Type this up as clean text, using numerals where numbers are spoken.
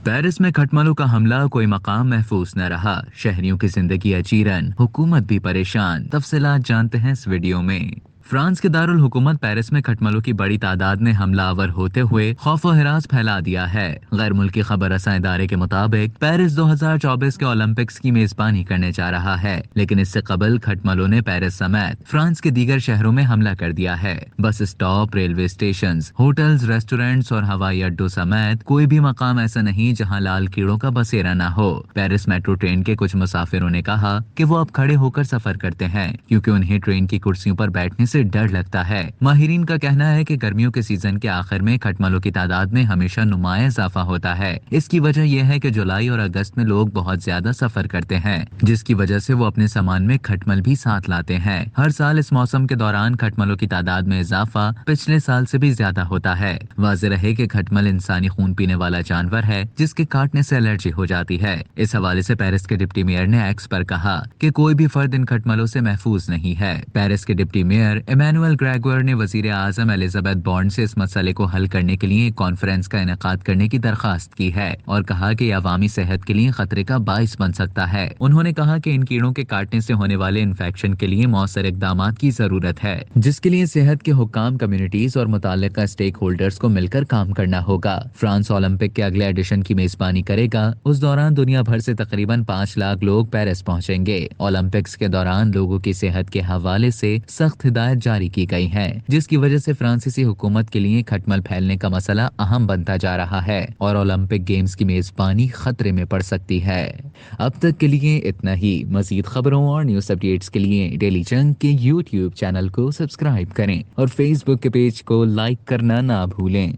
Paris में खटमलों का हमला, कोई मकाम महफूज न रहा, शहरियों की जिंदगी अजीरन, हुकूमत भी परेशान। तफसीलात जानते हैं इस वीडियो में। फ्रांस के दारुल हुकूमत पेरिस में खटमलों की बड़ी तादाद ने हमलावर होते हुए खौफ व हिरास फैला दिया है। गैर मुल्की खबर रसां इदारे के मुताबिक पेरिस 2024 के ओलंपिक्स की मेजबानी करने जा रहा है, लेकिन इससे कबल खटमलों ने पेरिस समेत फ्रांस के दीगर शहरों में हमला कर दिया है। Bus stop, railway station, hotels, restaurants और हवाई अड्डों समेत कोई भी मकाम ऐसा नहीं जहां लाल कीड़ों का बसेरा न हो। पेरिस मेट्रो ट्रेन के कुछ मुसाफिरों ने कहा कि वो अब खड़े होकर सफर करते हैं क्योंकि उन्हें ट्रेन की कुर्सियों पर बैठने से डर लगता है। माहिरीन का कहना है कि गर्मियों के सीजन के आखिर में खटमलों की तादाद में हमेशा नुमाया इजाफा होता है। इसकी वजह यह है कि जुलाई और अगस्त में लोग बहुत ज्यादा सफर करते हैं, जिसकी वजह से वो अपने सामान में खटमल भी साथ लाते हैं। हर साल इस मौसम के दौरान खटमलों की तादाद में इजाफा पिछले साल से भी ज्यादा होता है। वाज़ेह रहे कि खटमल इंसानी खून पीने वाला जानवर है जिसके काटने से एलर्जी हो जाती है। इस हवाले से पेरिस के डिप्टी मेयर ने एक्स पर कहा कि कोई भी फर्द इन खटमलों से महफूज नहीं है। पेरिस के डिप्टी मेयर इमैनुअल ग्रेगोर ने वजीर आजम एलिजाबेथ बॉर्न से इस मसले को हल करने के लिए एक कॉन्फ्रेंस का इनेकाद करने की दरखास्त की है और कहा कि अवामी सेहत के लिए खतरे का बाइस बन सकता है। उन्होंने कहा कि इन कीड़ों के काटने से होने वाले इन्फेक्शन के लिए मौसर इकदामात की जरूरत है, जिसके लिए सेहत के हुक्काम, कम्युनिटीज और मुताल्लिका स्टेक होल्डर्स को मिलकर काम करना होगा। फ्रांस ओलंपिक के अगले एडिशन की मेजबानी करेगा। उस दौरान दुनिया भर से तकरीबन 5 लाख लोग पेरिस पहुंचेंगे। ओलंपिक्स के दौरान लोगों की सेहत के हवाले से सख्त हिदायत जारी की गई है, जिसकी वजह से फ्रांसीसी हुकूमत के लिए खटमल फैलने का मसला अहम बनता जा रहा है और ओलंपिक गेम्स की मेजबानी खतरे में पड़ सकती है। अब तक के लिए इतना ही। मजीद खबरों और न्यूज अपडेट्स के लिए डेली चंक के यूट्यूब चैनल को सब्सक्राइब करें और फेसबुक के पेज को लाइक करना ना भूलें।